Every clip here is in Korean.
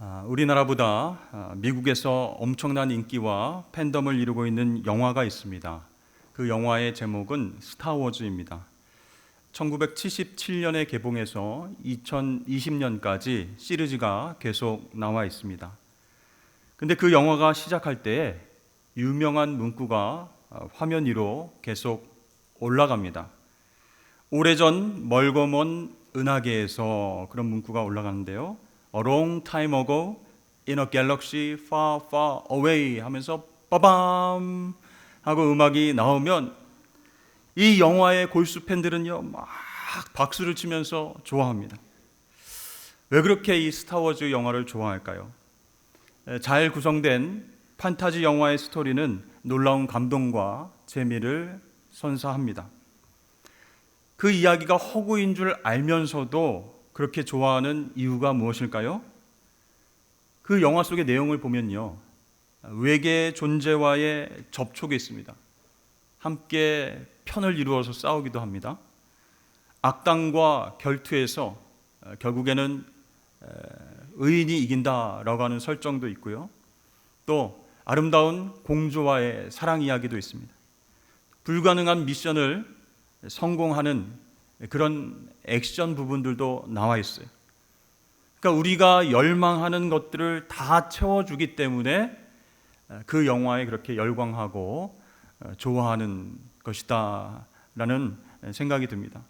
우리나라보다 미국에서 엄청난 인기와 팬덤을 이루고 있는 영화가 있습니다. 그 영화의 제목은 스타워즈입니다. 1977년에 개봉해서 2020년까지 시리즈가 계속 나와 있습니다. 근데 그 영화가 시작할 때 유명한 문구가 화면 위로 계속 올라갑니다. 오래전 멀고 먼 은하계에서 그런 문구가 올라가는데요. A long time ago in a galaxy far far away 하면서 빠밤 하고 음악이 나오면 이 영화의 골수 팬들은요 막 박수를 치면서 좋아합니다. 왜 그렇게 이 스타워즈 영화를 좋아할까요? 잘 구성된 판타지 영화의 스토리는 놀라운 감동과 재미를 선사합니다. 그 이야기가 허구인 줄 알면서도 그렇게 좋아하는 이유가 무엇일까요? 그 영화 속의 내용을 보면요, 외계 존재와의 접촉이 있습니다. 함께 편을 이루어서 싸우기도 합니다. 악당과 결투해서 결국에는 의인이 이긴다라고 하는 설정도 있고요. 또 아름다운 공주와의 사랑 이야기도 있습니다. 불가능한 미션을 성공하는 그런 액션 부분들도 나와 있어요. 그러니까 우리가 열망하는 것들을 다 채워주기 때문에 그 영화에 그렇게 열광하고 좋아하는 것이다 라는 생각이 듭니다.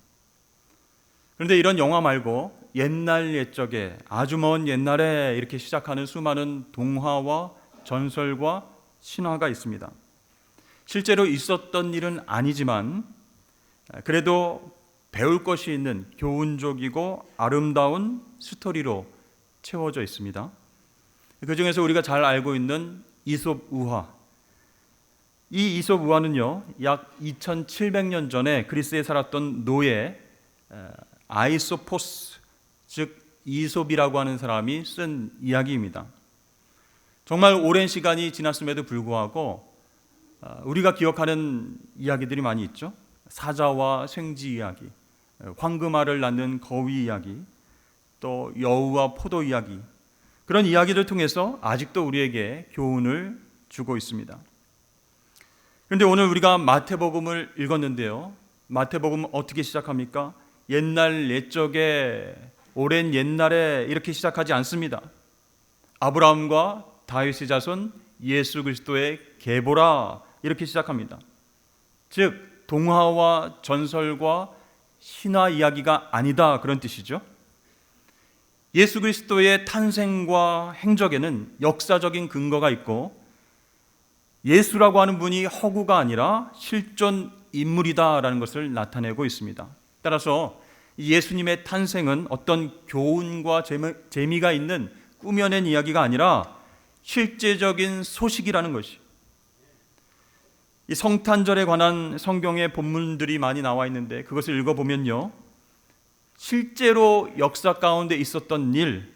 그런데 이런 영화 말고 옛날 옛적에 아주 먼 옛날에 이렇게 시작하는 수많은 동화와 전설과 신화가 있습니다. 실제로 있었던 일은 아니지만 그래도 배울 것이 있는 교훈적이고 아름다운 스토리로 채워져 있습니다. 그 중에서 우리가 잘 알고 있는 이솝 우화. 이 이솝 우화는요, 약 2700년 전에 그리스에 살았던 노예 아이소포스, 즉 이솝이라고 하는 사람이 쓴 이야기입니다. 정말 오랜 시간이 지났음에도 불구하고 우리가 기억하는 이야기들이 많이 있죠. 사자와 생쥐 이야기, 황금알을 낳는 거위 이야기, 또 여우와 포도 이야기, 그런 이야기를 통해서 아직도 우리에게 교훈을 주고 있습니다. 그런데 오늘 우리가 마태복음을 읽었는데요, 마태복음 어떻게 시작합니까? 옛날 옛적에 오랜 옛날에 이렇게 시작하지 않습니다. 아브라함과 다윗의 자손 예수 그리스도의 계보라 이렇게 시작합니다. 즉 동화와 전설과 신화 이야기가 아니다 그런 뜻이죠. 예수 그리스도의 탄생과 행적에는 역사적인 근거가 있고 예수라고 하는 분이 허구가 아니라 실존 인물이다라는 것을 나타내고 있습니다. 따라서 예수님의 탄생은 어떤 교훈과 재미가 있는 꾸며낸 이야기가 아니라 실제적인 소식이라는 것이, 이 성탄절에 관한 성경의 본문들이 많이 나와 있는데 그것을 읽어보면요, 실제로 역사 가운데 있었던 일,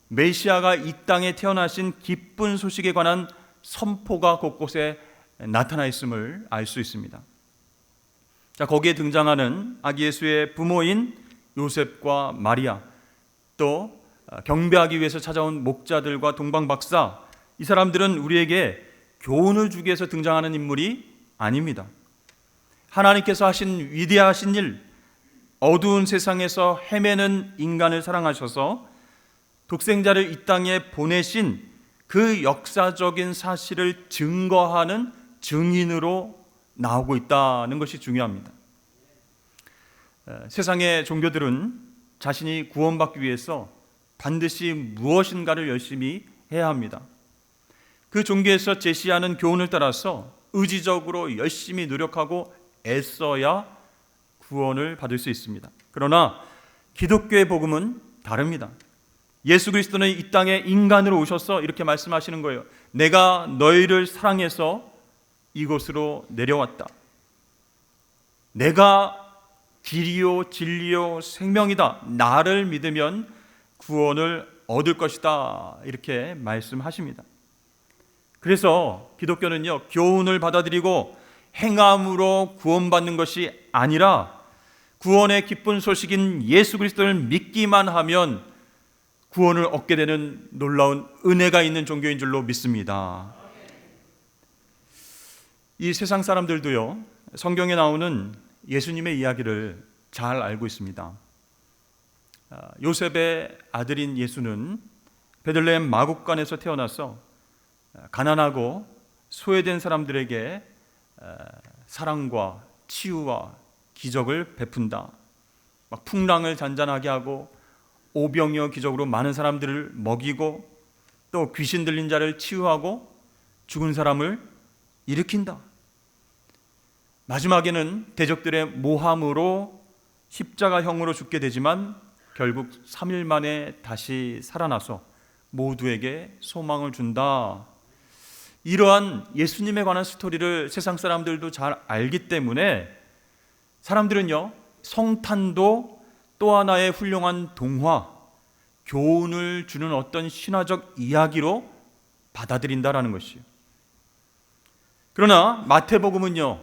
메시아가 이 땅에 태어나신 기쁜 소식에 관한 선포가 곳곳에 나타나 있음을 알 수 있습니다. 자, 거기에 등장하는 아기 예수의 부모인 요셉과 마리아, 또 경배하기 위해서 찾아온 목자들과 동방박사, 이 사람들은 우리에게 교훈을 주기 위해서 등장하는 인물이 아닙니다. 하나님께서 하신 위대하신 일, 어두운 세상에서 헤매는 인간을 사랑하셔서 독생자를 이 땅에 보내신 그 역사적인 사실을 증거하는 증인으로 나오고 있다는 것이 중요합니다. 세상의 종교들은 자신이 구원받기 위해서 반드시 무엇인가를 열심히 해야 합니다. 그 종교에서 제시하는 교훈을 따라서 의지적으로 열심히 노력하고 애써야 구원을 받을 수 있습니다. 그러나 기독교의 복음은 다릅니다. 예수 그리스도는 이 땅에 인간으로 오셔서 이렇게 말씀하시는 거예요. 내가 너희를 사랑해서 이곳으로 내려왔다. 내가 길이요 진리요 생명이다. 나를 믿으면 구원을 얻을 것이다. 이렇게 말씀하십니다. 그래서 기독교는요, 교훈을 받아들이고 행함으로 구원받는 것이 아니라 구원의 기쁜 소식인 예수 그리스도를 믿기만 하면 구원을 얻게 되는 놀라운 은혜가 있는 종교인 줄로 믿습니다. 이 세상 사람들도요, 성경에 나오는 예수님의 이야기를 잘 알고 있습니다. 요셉의 아들인 예수는 베들레헴 마국간에서 태어나서 가난하고 소외된 사람들에게 사랑과 치유와 기적을 베푼다. 막 풍랑을 잔잔하게 하고 오병이어 기적으로 많은 사람들을 먹이고 또 귀신 들린 자를 치유하고 죽은 사람을 일으킨다. 마지막에는 대적들의 모함으로 십자가형으로 죽게 되지만 결국 3일 만에 다시 살아나서 모두에게 소망을 준다. 이러한 예수님에 관한 스토리를 세상 사람들도 잘 알기 때문에 사람들은요, 성탄도 또 하나의 훌륭한 동화, 교훈을 주는 어떤 신화적 이야기로 받아들인다라는 것이에요. 그러나 마태복음은요,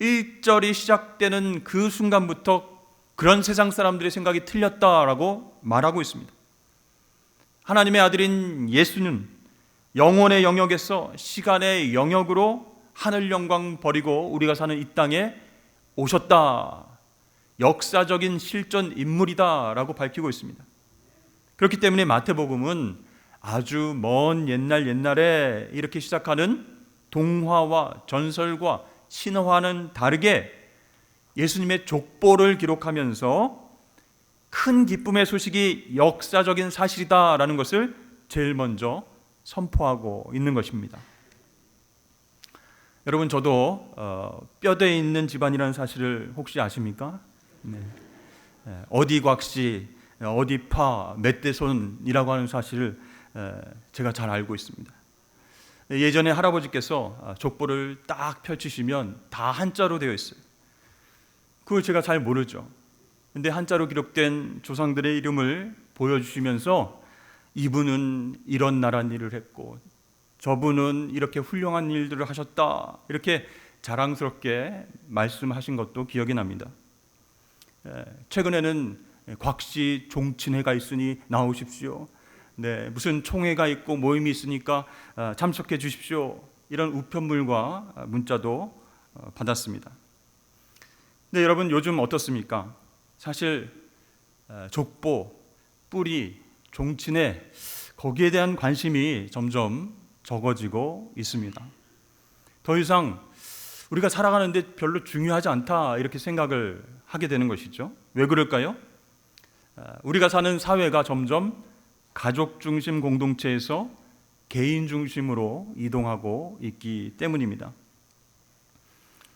1절이 시작되는 그 순간부터 그런 세상 사람들의 생각이 틀렸다라고 말하고 있습니다. 하나님의 아들인 예수는 영혼의 영역에서 시간의 영역으로 하늘 영광 버리고 우리가 사는 이 땅에 오셨다. 역사적인 실존 인물이다라고 밝히고 있습니다. 그렇기 때문에 마태복음은 아주 먼 옛날에 이렇게 시작하는 동화와 전설과 신화와는 다르게 예수님의 족보를 기록하면서 큰 기쁨의 소식이 역사적인 사실이다라는 것을 제일 먼저 선포하고 있는 것입니다. 여러분, 저도 뼈대에 있는 집안이라는 사실을 혹시 아십니까? 네. 어디 곽씨, 어디 파, 멧돼손이라고 하는 사실을 제가 잘 알고 있습니다. 예전에 할아버지께서 족보를 딱 펼치시면 다 한자로 되어 있어요. 그걸 제가 잘 모르죠. 근데 한자로 기록된 조상들의 이름을 보여주시면서 이분은 이런 나란 일을 했고 저분은 이렇게 훌륭한 일들을 하셨다, 이렇게 자랑스럽게 말씀하신 것도 기억이 납니다. 최근에는 곽씨 종친회가 있으니 나오십시오. 네, 무슨 총회가 있고 모임이 있으니까 참석해 주십시오. 이런 우편물과 문자도 받았습니다. 근데 여러분, 요즘 어떻습니까? 사실 족보, 뿌리, 종친회, 거기에 대한 관심이 점점 적어지고 있습니다. 더 이상 우리가 살아가는데 별로 중요하지 않다, 이렇게 생각을 하게 되는 것이죠. 왜 그럴까요? 우리가 사는 사회가 점점 가족 중심 공동체에서 개인 중심으로 이동하고 있기 때문입니다.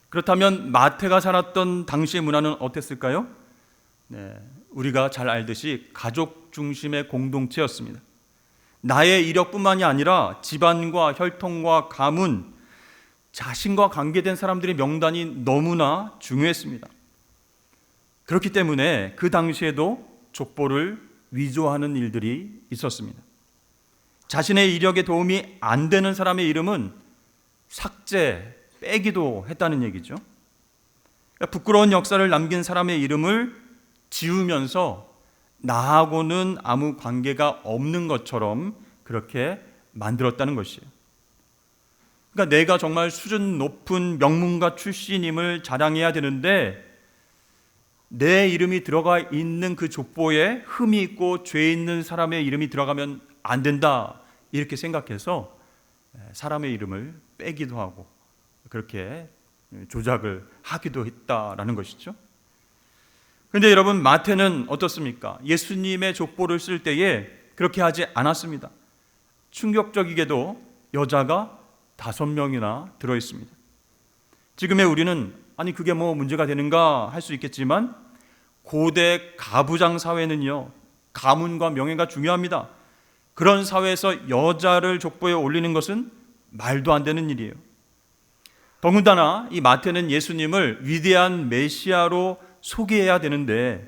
그렇다면 마태가 살았던 당시의 문화는 어땠을까요? 네, 우리가 잘 알듯이 가족 중심의 공동체였습니다. 나의 이력뿐만이 아니라 집안과 혈통과 가문, 자신과 관계된 사람들의 명단이 너무나 중요했습니다. 그렇기 때문에 그 당시에도 족보를 위조하는 일들이 있었습니다. 자신의 이력에 도움이 안 되는 사람의 이름은 삭제, 빼기도 했다는 얘기죠. 그러니까 부끄러운 역사를 남긴 사람의 이름을 지우면서 나하고는 아무 관계가 없는 것처럼 그렇게 만들었다는 것이에요. 그러니까 내가 정말 수준 높은 명문가 출신임을 자랑해야 되는데 내 이름이 들어가 있는 그 족보에 흠이 있고 죄 있는 사람의 이름이 들어가면 안 된다, 이렇게 생각해서 사람의 이름을 빼기도 하고 그렇게 조작을 하기도 했다라는 것이죠. 그런데 여러분, 마태는 어떻습니까? 예수님의 족보를 쓸 때에 그렇게 하지 않았습니다. 충격적이게도 여자가 5명이나 들어있습니다. 지금의 우리는 아니 그게 뭐 문제가 되는가 할 수 있겠지만 고대 가부장 사회는요, 가문과 명예가 중요합니다. 그런 사회에서 여자를 족보에 올리는 것은 말도 안 되는 일이에요. 더군다나 이 마태는 예수님을 위대한 메시아로 소개해야 되는데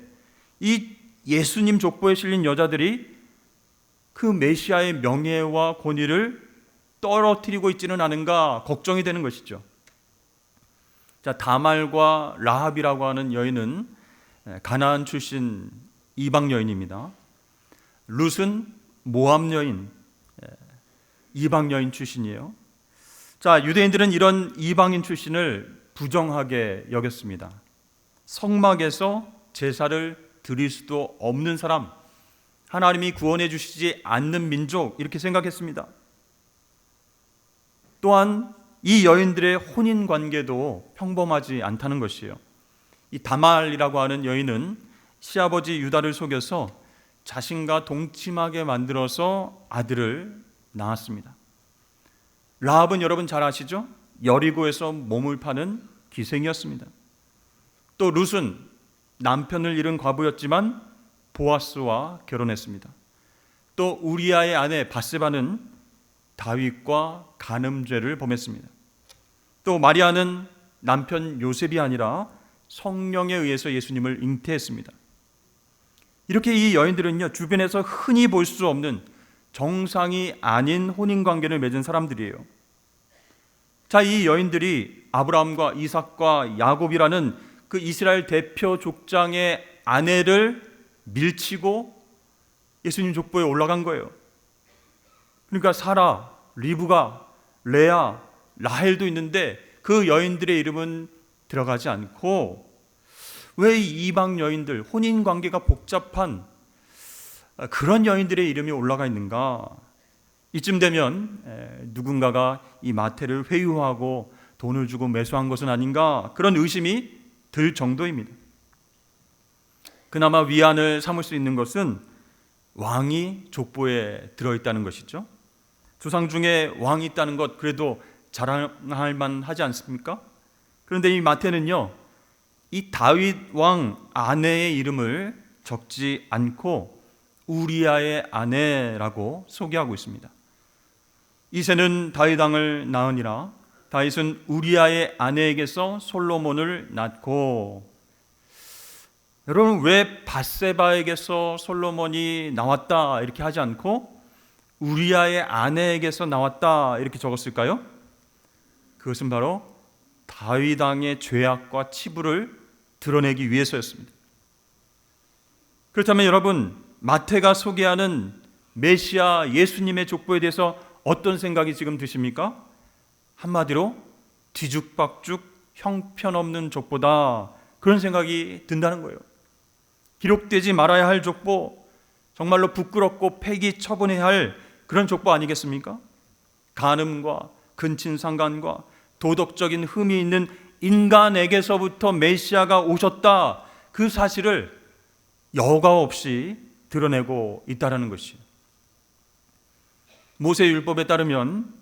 이 예수님 족보에 실린 여자들이 그 메시아의 명예와 권위를 떨어뜨리고 있지는 않은가 걱정이 되는 것이죠. 자, 다말과 라합이라고 하는 여인은 가나안 출신 이방 여인입니다. 룻은 모압 여인, 이방 여인 출신이에요. 자, 유대인들은 이런 이방인 출신을 부정하게 여겼습니다. 성막에서 제사를 드릴 수도 없는 사람, 하나님이 구원해 주시지 않는 민족, 이렇게 생각했습니다. 또한 이 여인들의 혼인 관계도 평범하지 않다는 것이에요. 이 다말이라고 하는 여인은 시아버지 유다를 속여서 자신과 동침하게 만들어서 아들을 낳았습니다. 라합은 여러분 잘 아시죠? 여리고에서 몸을 파는 기생이었습니다. 또 룻은 남편을 잃은 과부였지만 보아스와 결혼했습니다. 또 우리아의 아내 바세바는 다윗과 간음죄를 범했습니다. 또 마리아는 남편 요셉이 아니라 성령에 의해서 예수님을 잉태했습니다. 이렇게 이 여인들은요, 주변에서 흔히 볼 수 없는 정상이 아닌 혼인관계를 맺은 사람들이에요. 자, 이 여인들이 아브라함과 이삭과 야곱이라는 그 이스라엘 대표 족장의 아내를 밀치고 예수님 족보에 올라간 거예요. 그러니까 사라, 리브가, 레아, 라헬도 있는데 그 여인들의 이름은 들어가지 않고 왜 이 이방 여인들, 혼인 관계가 복잡한 그런 여인들의 이름이 올라가 있는가? 이쯤 되면 누군가가 이 마태를 회유하고 돈을 주고 매수한 것은 아닌가? 그런 의심이 들 정도입니다. 그나마 위안을 삼을 수 있는 것은 왕이 족보에 들어있다는 것이죠. 조상 중에 왕이 있다는 것 그래도 자랑할 만하지 않습니까? 그런데 이 마태는요, 이 다윗 왕 아내의 이름을 적지 않고 우리아의 아내라고 소개하고 있습니다. 이새는 다윗 왕을 낳으니라. 다윗은 우리아의 아내에게서 솔로몬을 낳고. 여러분, 왜 밧세바에게서 솔로몬이 나왔다 이렇게 하지 않고 우리아의 아내에게서 나왔다 이렇게 적었을까요? 그것은 바로 다윗 왕의 죄악과 치부를 드러내기 위해서였습니다. 그렇다면 여러분, 마태가 소개하는 메시아 예수님의 족보에 대해서 어떤 생각이 지금 드십니까? 한마디로 뒤죽박죽 형편없는 족보다, 그런 생각이 든다는 거예요. 기록되지 말아야 할 족보, 정말로 부끄럽고 폐기 처분해야 할 그런 족보 아니겠습니까? 간음과 근친상간과 도덕적인 흠이 있는 인간에게서부터 메시아가 오셨다, 그 사실을 여과 없이 드러내고 있다는 것이에요. 모세율법에 따르면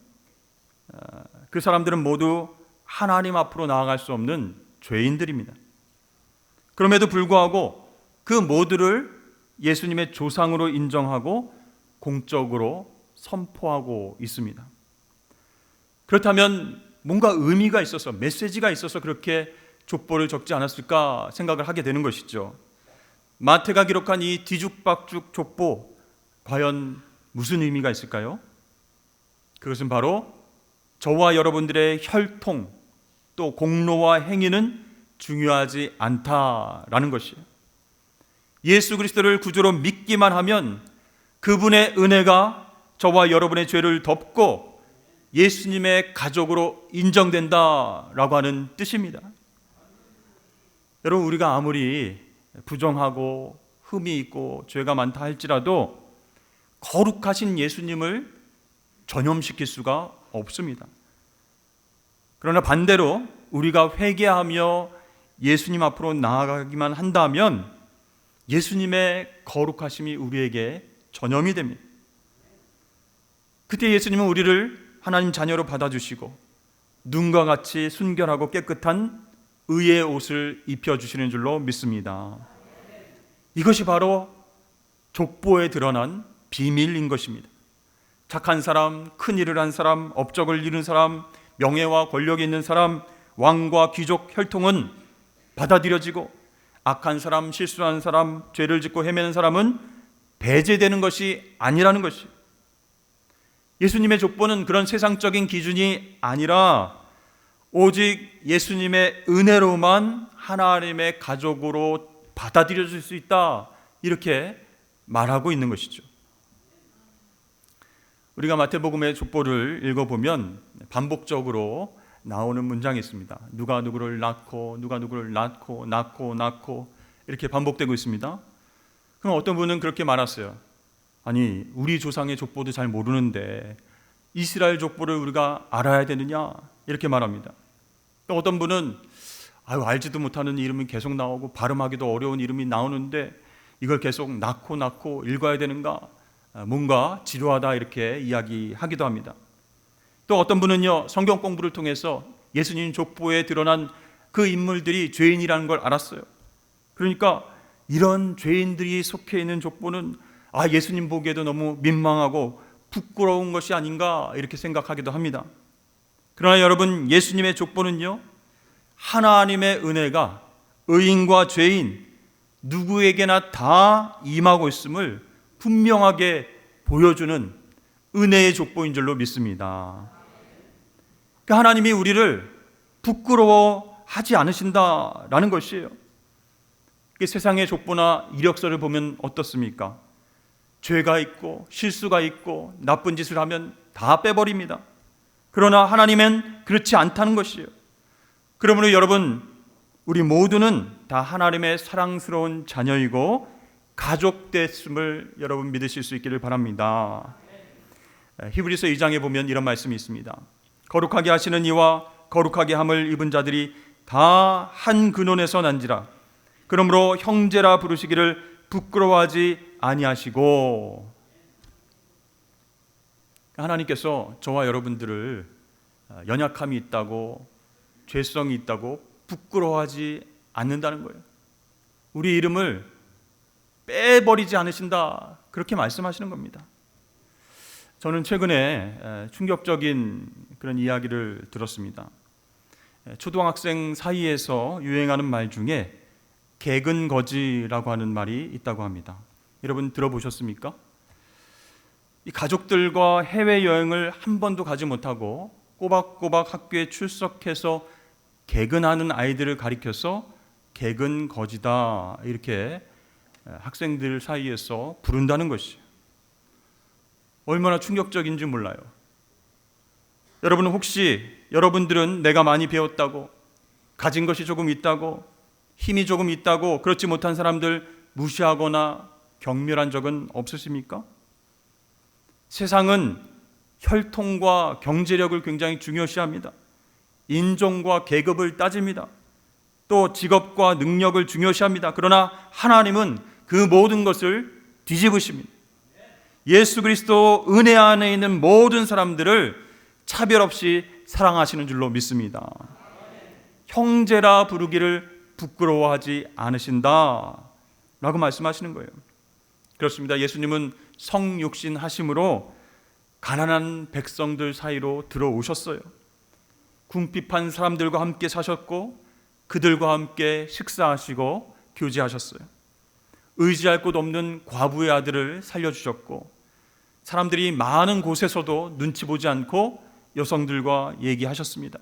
그 사람들은 모두 하나님 앞으로 나아갈 수 없는 죄인들입니다. 그럼에도 불구하고 그 모두를 예수님의 조상으로 인정하고 공적으로 선포하고 있습니다. 그렇다면 뭔가 의미가 있어서, 메시지가 있어서 그렇게 족보를 적지 않았을까 생각을 하게 되는 것이죠. 마태가 기록한 이 뒤죽박죽 족보, 과연 무슨 의미가 있을까요? 그것은 바로 저와 여러분들의 혈통, 또 공로와 행위는 중요하지 않다라는 것이에요. 예수 그리스도를 구주로 믿기만 하면 그분의 은혜가 저와 여러분의 죄를 덮고 예수님의 가족으로 인정된다라고 하는 뜻입니다. 여러분, 우리가 아무리 부정하고 흠이 있고 죄가 많다 할지라도 거룩하신 예수님을 전염시킬 수가 없습니다. 그러나 반대로 우리가 회개하며 예수님 앞으로 나아가기만 한다면 예수님의 거룩하심이 우리에게 전염이 됩니다. 그때 예수님은 우리를 하나님 자녀로 받아주시고 눈과 같이 순결하고 깨끗한 의의 옷을 입혀주시는 줄로 믿습니다. 이것이 바로 족보에 드러난 비밀인 것입니다. 착한 사람, 큰 일을 한 사람, 업적을 이룬 사람, 명예와 권력이 있는 사람, 왕과 귀족 혈통은 받아들여지고 악한 사람, 실수한 사람, 죄를 짓고 헤매는 사람은 배제되는 것이 아니라는 것이, 예수님의 족보는 그런 세상적인 기준이 아니라 오직 예수님의 은혜로만 하나님의 가족으로 받아들여질 수 있다, 이렇게 말하고 있는 것이죠. 우리가 마태복음의 족보를 읽어보면 반복적으로 나오는 문장이 있습니다. 누가 누구를 낳고 누가 누구를 낳고 이렇게 반복되고 있습니다. 그럼 어떤 분은 그렇게 말했어요. 아니, 우리 조상의 족보도 잘 모르는데 이스라엘 족보를 우리가 알아야 되느냐, 이렇게 말합니다. 또 어떤 분은 알지도 못하는 이름이 계속 나오고 발음하기도 어려운 이름이 나오는데 이걸 계속 낳고 읽어야 되는가, 뭔가 지루하다, 이렇게 이야기하기도 합니다. 또 어떤 분은요, 성경 공부를 통해서 예수님 족보에 드러난 그 인물들이 죄인이라는 걸 알았어요. 그러니까 이런 죄인들이 속해 있는 족보는 예수님 보기에도 너무 민망하고 부끄러운 것이 아닌가, 이렇게 생각하기도 합니다. 그러나 여러분, 예수님의 족보는요, 하나님의 은혜가 의인과 죄인 누구에게나 다 임하고 있음을 분명하게 보여주는 은혜의 족보인 줄로 믿습니다. 그러니까 하나님이 우리를 부끄러워하지 않으신다라는 것이에요. 세상의 족보나 이력서를 보면 어떻습니까? 죄가 있고 실수가 있고 나쁜 짓을 하면 다 빼버립니다. 그러나 하나님은 그렇지 않다는 것이에요. 그러므로 여러분, 우리 모두는 다 하나님의 사랑스러운 자녀이고 가족 됐음을 여러분 믿으실 수 있기를 바랍니다. 히브리서 2장에 보면 이런 말씀이 있습니다. 거룩하게 하시는 이와 거룩하게 함을 입은 자들이 다 한 근원에서 난지라. 그러므로 형제라 부르시기를 부끄러워하지 아니하시고. 하나님께서 저와 여러분들을 연약함이 있다고, 죄성이 있다고 부끄러워하지 않는다는 거예요. 우리 이름을 빼버리지 않으신다, 그렇게 말씀하시는 겁니다. 저는 최근에 충격적인 그런 이야기를 들었습니다. 초등학생 사이에서 유행하는 말 중에 개근거지라고 하는 말이 있다고 합니다. 여러분 들어보셨습니까? 이 가족들과 해외여행을 한 번도 가지 못하고 꼬박꼬박 학교에 출석해서 개근하는 아이들을 가리켜서 개근거지다, 이렇게 학생들 사이에서 부른다는 것이에요. 얼마나 충격적인지 몰라요. 여러분, 혹시 여러분들은 내가 많이 배웠다고, 가진 것이 조금 있다고, 힘이 조금 있다고 그렇지 못한 사람들 무시하거나 경멸한 적은 없으십니까? 세상은 혈통과 경제력을 굉장히 중요시합니다. 인종과 계급을 따집니다. 또 직업과 능력을 중요시합니다. 그러나 하나님은 그 모든 것을 뒤집으십니다. 예수 그리스도 은혜 안에 있는 모든 사람들을 차별 없이 사랑하시는 줄로 믿습니다. 형제라 부르기를 부끄러워하지 않으신다 라고 말씀하시는 거예요. 그렇습니다. 예수님은 성육신 하심으로 가난한 백성들 사이로 들어오셨어요. 궁핍한 사람들과 함께 사셨고 그들과 함께 식사하시고 교제하셨어요. 의지할 곳 없는 과부의 아들을 살려주셨고 사람들이 많은 곳에서도 눈치 보지 않고 여성들과 얘기하셨습니다.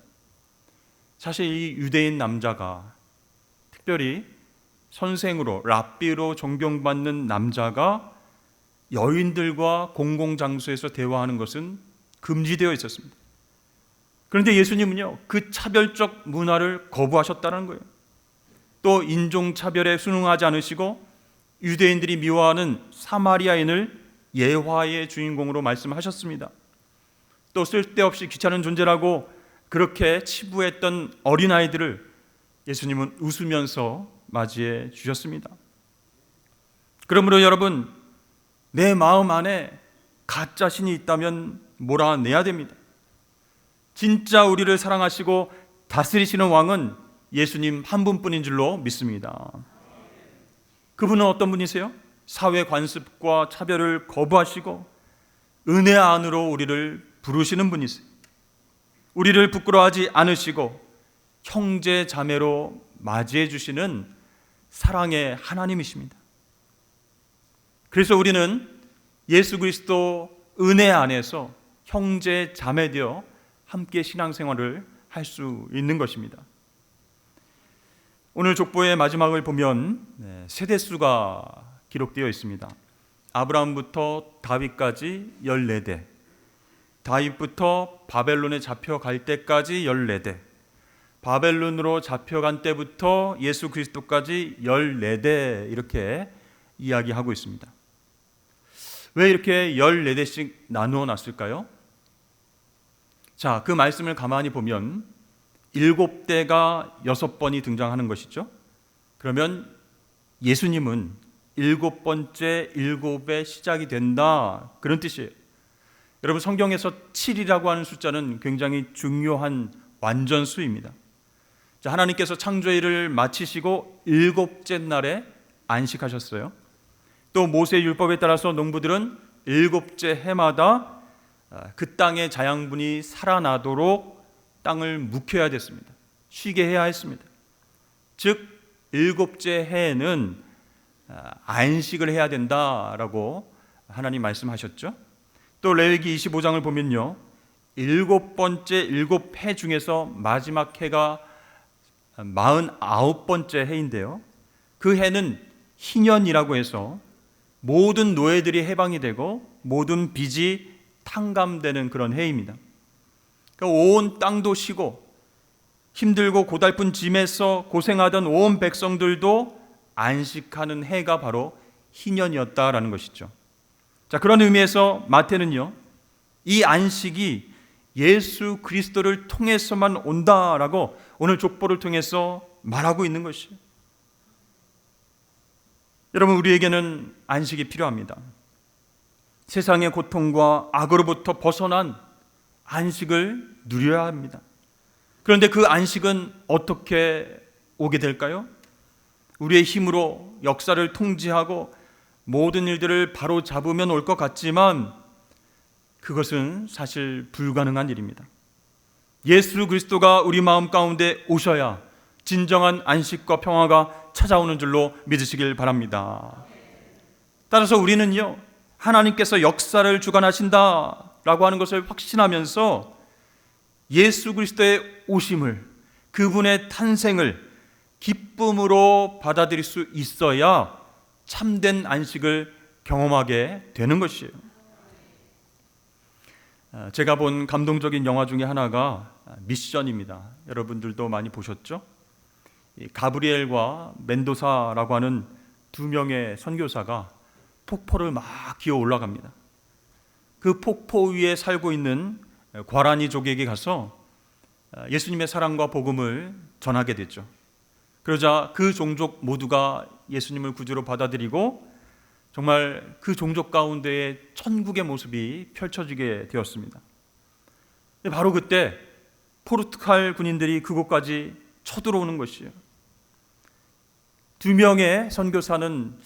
사실 이 유대인 남자가, 특별히 선생으로 랍비로 존경받는 남자가 여인들과 공공장소에서 대화하는 것은 금지되어 있었습니다. 그런데 예수님은요, 그 차별적 문화를 거부하셨다는 거예요. 또 인종차별에 순응하지 않으시고 유대인들이 미워하는 사마리아인을 예화의 주인공으로 말씀하셨습니다. 또 쓸데없이 귀찮은 존재라고 그렇게 치부했던 어린아이들을 예수님은 웃으면서 맞이해 주셨습니다. 그러므로 여러분, 내 마음 안에 가짜 신이 있다면 몰아내야 됩니다. 진짜 우리를 사랑하시고 다스리시는 왕은 예수님 한 분뿐인 줄로 믿습니다. 그분은 어떤 분이세요? 사회 관습과 차별을 거부하시고 은혜 안으로 우리를 부르시는 분이세요. 우리를 부끄러워하지 않으시고 형제 자매로 맞이해 주시는 사랑의 하나님이십니다. 그래서 우리는 예수 그리스도 은혜 안에서 형제 자매 되어 함께 신앙생활을 할 수 있는 것입니다. 오늘 족보의 마지막을 보면 세대수가 기록되어 있습니다. 아브라함부터 다윗까지 14대, 다윗부터 바벨론에 잡혀갈 때까지 14대, 바벨론으로 잡혀간 때부터 예수 그리스도까지 14대 이렇게 이야기하고 있습니다. 왜 이렇게 14대씩 나누어 놨을까요? 자, 그 말씀을 가만히 보면 7대가 6번이 등장하는 것이죠. 그러면 예수님은 7번째 7의 시작이 된다, 그런 뜻이에요. 여러분, 성경에서 7이라고 하는 숫자는 굉장히 중요한 완전수입니다. 자, 하나님께서 창조의 일을 마치시고 7째 날에 안식하셨어요. 또 모세의 율법에 따라서 농부들은 7째 해마다 그 땅의 자양분이 살아나도록 땅을 묵혀야 됐습니다. 쉬게 해야 했습니다. 즉 7째 해에는 안식을 해야 된다라고 하나님 말씀하셨죠. 또 레위기 25장을 보면요, 7번째 7해 중에서 마지막 해가 49번째 해인데요, 그 해는 희년이라고 해서 모든 노예들이 해방이 되고 모든 빚이 탕감되는 그런 해입니다. 그러니까 온 땅도 쉬고 힘들고 고달픈 짐에서 고생하던 온 백성들도 안식하는 해가 바로 희년이었다라는 것이죠. 자, 그런 의미에서 마태는요, 이 안식이 예수 그리스도를 통해서만 온다라고 오늘 족보를 통해서 말하고 있는 것이에요. 여러분, 우리에게는 안식이 필요합니다. 세상의 고통과 악으로부터 벗어난 안식을 누려야 합니다. 그런데 그 안식은 어떻게 오게 될까요? 우리의 힘으로 역사를 통제하고 모든 일들을 바로 잡으면 올 것 같지만 그것은 사실 불가능한 일입니다. 예수 그리스도가 우리 마음 가운데 오셔야 진정한 안식과 평화가 찾아오는 줄로 믿으시길 바랍니다. 따라서 우리는요, 하나님께서 역사를 주관하신다라고 하는 것을 확신하면서 예수 그리스도의 오심을, 그분의 탄생을 기쁨으로 받아들일 수 있어야 참된 안식을 경험하게 되는 것이에요. 제가 본 감동적인 영화 중에 하나가 미션입니다. 여러분들도 많이 보셨죠? 가브리엘과 멘도사라고 하는 두 명의 선교사가 폭포를 막 기어 올라갑니다. 그 폭포 위에 살고 있는 과라니족에게 가서 예수님의 사랑과 복음을 전하게 됐죠. 그러자 그 종족 모두가 예수님을 구주로 받아들이고 정말 그 종족 가운데에 천국의 모습이 펼쳐지게 되었습니다. 바로 그때 포르투갈 군인들이 그곳까지 쳐들어오는 것이에요. 두 명의 선교사는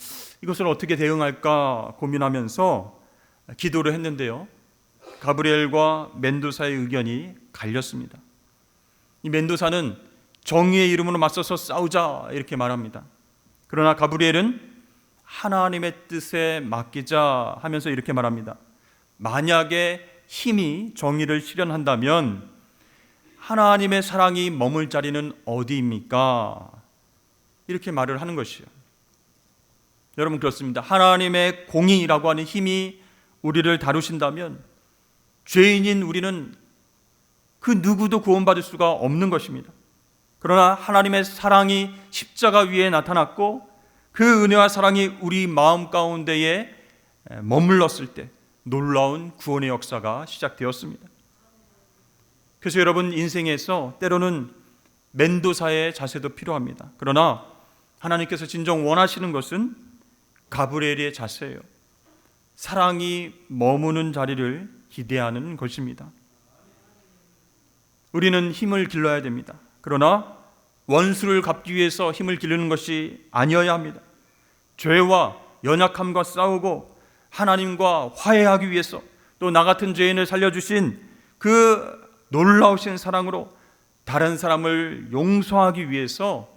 이것을 어떻게 대응할까 고민하면서 기도를 했는데요, 가브리엘과 멘도사의 의견이 갈렸습니다. 이 멘도사는 정의의 이름으로 맞서서 싸우자 이렇게 말합니다. 그러나 가브리엘은 하나님의 뜻에 맡기자 하면서 이렇게 말합니다. 만약에 힘이 정의를 실현한다면 하나님의 사랑이 머물 자리는 어디입니까? 이렇게 말을 하는 것이요. 여러분, 그렇습니다. 하나님의 공의라고 하는 힘이 우리를 다루신다면 죄인인 우리는 그 누구도 구원받을 수가 없는 것입니다. 그러나 하나님의 사랑이 십자가 위에 나타났고 그 은혜와 사랑이 우리 마음 가운데에 머물렀을 때 놀라운 구원의 역사가 시작되었습니다. 그래서 여러분, 인생에서 때로는 멘도사의 자세도 필요합니다. 그러나 하나님께서 진정 원하시는 것은 가브리엘의 자세예요. 사랑이 머무는 자리를 기대하는 것입니다. 우리는 힘을 길러야 됩니다. 그러나 원수를 갚기 위해서 힘을 기르는 것이 아니어야 합니다. 죄와 연약함과 싸우고 하나님과 화해하기 위해서, 또 나 같은 죄인을 살려주신 그 놀라우신 사랑으로 다른 사람을 용서하기 위해서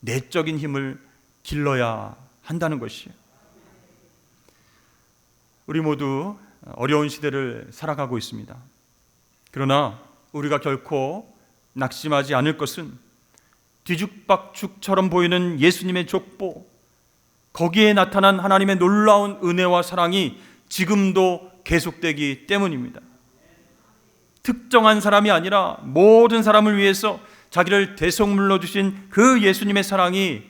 내적인 힘을 길러야 한다는 것이에요. 우리 모두 어려운 시대를 살아가고 있습니다. 그러나 우리가 결코 낙심하지 않을 것은 뒤죽박죽처럼 보이는 예수님의 족보, 거기에 나타난 하나님의 놀라운 은혜와 사랑이 지금도 계속되기 때문입니다. 특정한 사람이 아니라 모든 사람을 위해서 자기를 대속물로 주신 그 예수님의 사랑이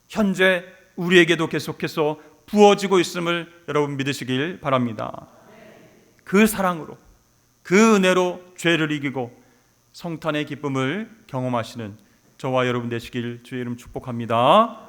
현재 우리에게도 계속해서 부어지고 있음을 여러분 믿으시길 바랍니다. 그 사랑으로, 그 은혜로 죄를 이기고 성탄의 기쁨을 경험하시는 저와 여러분 되시길 주의 이름 축복합니다.